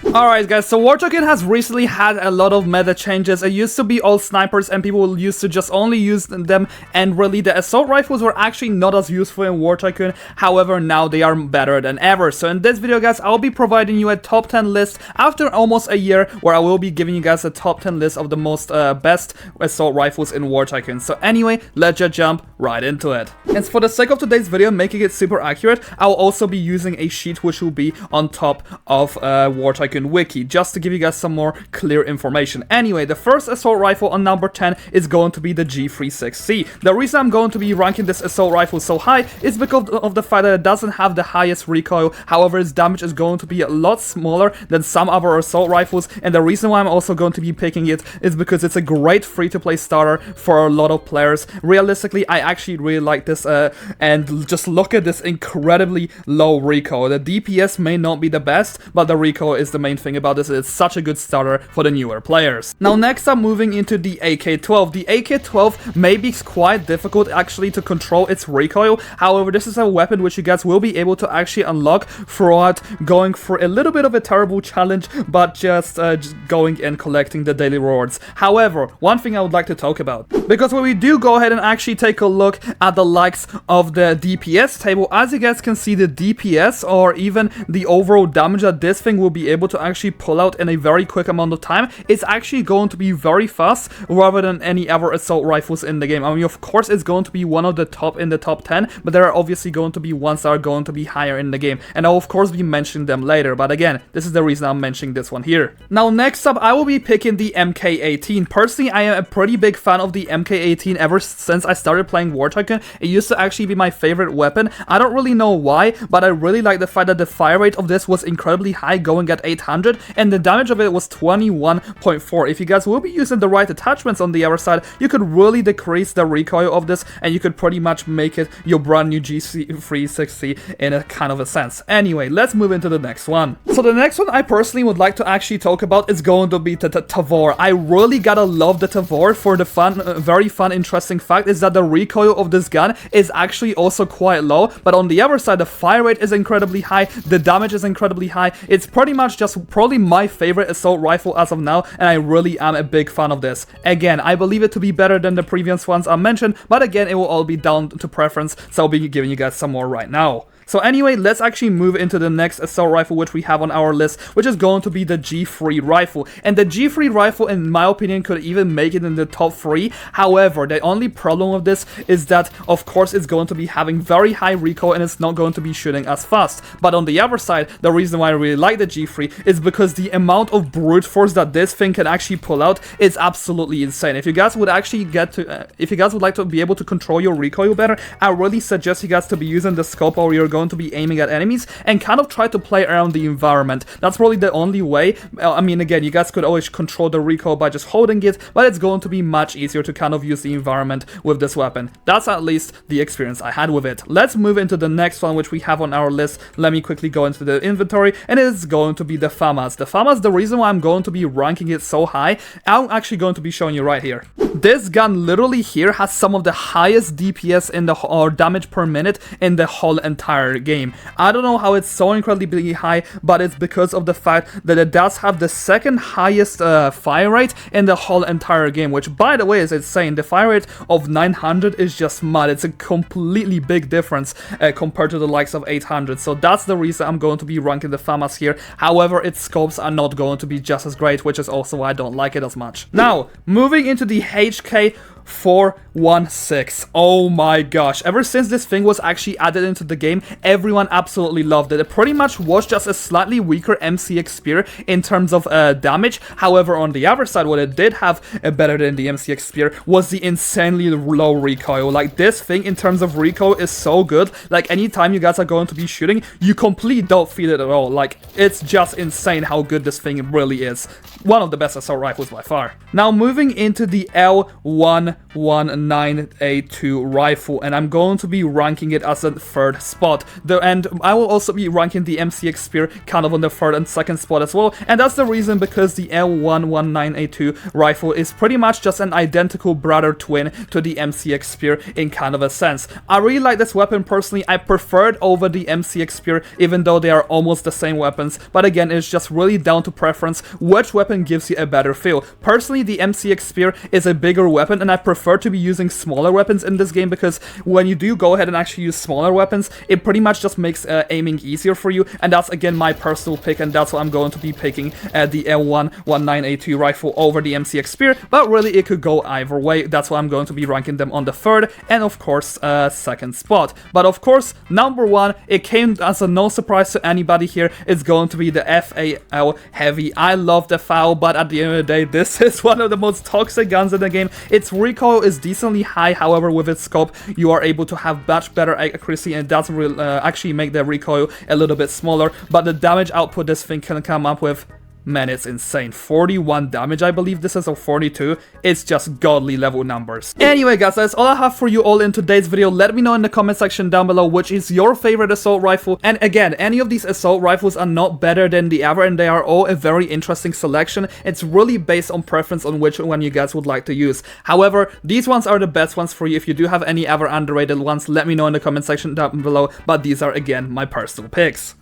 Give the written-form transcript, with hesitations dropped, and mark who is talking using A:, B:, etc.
A: Alright guys, so War Tycoon has recently had a lot of meta changes. It used to be all snipers and people used to just only use them, and really the assault rifles were actually not as useful in War Tycoon. However, now they are better than ever. So in this video guys, I'll be providing you a top 10 list after almost a year, where I will be giving you guys a top 10 list of the most best assault rifles in War Tycoon. So anyway, let's just jump right into it. And for the sake of today's video, making it super accurate, I'll also be using a sheet which will be on top of War Tycoon wiki, just to give you guys some more clear information. Anyway, the first assault rifle on number 10 is going to be the G36C. The reason I'm going to be ranking this assault rifle so high is because of the fact that it doesn't have the highest recoil. However, its damage is going to be a lot smaller than some other assault rifles, and the reason why I'm also going to be picking it is because it's a great free-to-play starter for a lot of players. Realistically, I actually really like this, and just look at this incredibly low recoil. The DPS may not be the best, but the recoil is the main thing about this. It's such a good starter for the newer players. Now next I'm moving into the AK-12. The AK-12 may be quite difficult actually to control its recoil. However, this is a weapon which you guys will be able to actually unlock throughout going for a little bit of a terrible challenge, but just going and collecting the daily rewards. However, one thing I would like to talk about, because when we do go ahead and actually take a look at the likes of the DPS table, as you guys can see, the DPS or even the overall damage that this thing will be able to actually pull out in a very quick amount of time, it's actually going to be very fast rather than any other assault rifles in the game. I mean, of course it's going to be one of the top in the top 10, but there are obviously going to be ones that are going to be higher in the game, and I'll of course be mentioning them later, but again, this is the reason I'm mentioning this one here. Now next up, I will be picking the MK18. Personally, I am a pretty big fan of the MK18 ever since I started playing War Tycoon. It used to actually be my favorite weapon. I don't really know why, but I really like the fact that the fire rate of this was incredibly high, going at 800, and the damage of it was 21.4. If you guys will be using the right attachments on the other side, you could really decrease the recoil of this, and you could pretty much make it your brand new G360 in a kind of a sense. Anyway, let's move into the next one. So the next one I personally would like to actually talk about is going to be the Tavor. I really gotta love the Tavor for the very fun, interesting fact is that the recoil of this gun is actually also quite low, but on the other side, the fire rate is incredibly high, the damage is incredibly high. It's pretty much just probably my favorite assault rifle as of now, and I really am a big fan of this. Again, I believe it to be better than the previous ones I mentioned, but again, it will all be down to preference, so I'll be giving you guys some more right now. So anyway, let's actually move into the next assault rifle which we have on our list, which is going to be the G3 rifle. And the G3 rifle, in my opinion, could even make it in the top 3. However, the only problem with this is that, of course, it's going to be having very high recoil and it's not going to be shooting as fast. But on the other side, the reason why I really like the G3 is because the amount of brute force that this thing can actually pull out is absolutely insane. If you guys would actually if you guys would like to be able to control your recoil better, I really suggest you guys to be using the scope, or you're going to be aiming at enemies and kind of try to play around the environment. That's probably the only way. I mean, again, you guys could always control the recoil by just holding it, but it's going to be much easier to kind of use the environment with this weapon. That's at least the experience I had with it. Let's move into the next one which we have on our list. Let me quickly go into the inventory, and it is going to be the FAMAS. The FAMAS, the reason why I'm going to be ranking it so high, I'm actually going to be showing you right here. This gun literally here has some of the highest DPS in the or damage per minute in the whole entire game. I don't know how it's so incredibly high, but it's because of the fact that it does have the second highest fire rate in the whole entire game, which by the way is insane. The fire rate of 900 is just mad. It's a completely big difference compared to the likes of 800, so that's the reason I'm going to be ranking the FAMAS here. However, its scopes are not going to be just as great, which is also why I don't like it as much. Now, moving into the HK416. Oh my gosh, ever since this thing was actually added into the game, everyone absolutely loved it. It pretty much was just a slightly weaker MCX spear in terms of damage. However, on the other side, what it did have better than the MCX spear was the insanely low recoil. Like, this thing in terms of recoil is so good. Like, anytime you guys are going to be shooting, you completely don't feel it at all. Like, it's just insane how good this thing really is. One of the best assault rifles by far. Now, moving into the L119 L119 rifle, and I'm going to be ranking it as a 3rd spot. And I will also be ranking the MCX spear kind of on the 3rd and 2nd spot as well, and that's the reason because the L119 rifle is pretty much just an identical brother twin to the MCX spear in kind of a sense. I really like this weapon personally. I prefer it over the MCX spear, even though they are almost the same weapons, but again, it's just really down to preference which weapon gives you a better feel. Personally, the MCX spear is a bigger weapon, and I prefer to be using smaller weapons in this game because when you do go ahead and actually use smaller weapons, it pretty much just makes aiming easier for you, and that's again my personal pick, and that's why I'm going to be picking the L119 rifle over the MCX spear, but really it could go either way. That's why I'm going to be ranking them on the 3rd and of course 2nd spot. But of course, number 1, it came as a no surprise to anybody here, it's going to be the FAL Heavy. I love the FAL, but at the end of the day, this is one of the most toxic guns in the game. Its recoil is decently high, however with its scope you are able to have much better accuracy, and it does actually make the recoil a little bit smaller, but the damage output this thing can come up with, man, it's insane. 41 damage, I believe this is, or 42. It's just godly level numbers. Anyway, guys, that's all I have for you all in today's video. Let me know in the comment section down below which is your favorite assault rifle. And again, any of these assault rifles are not better than the other, and they are all a very interesting selection. It's really based on preference on which one you guys would like to use. However, these ones are the best ones for you. If you do have any other underrated ones, let me know in the comment section down below. But these are, again, my personal picks.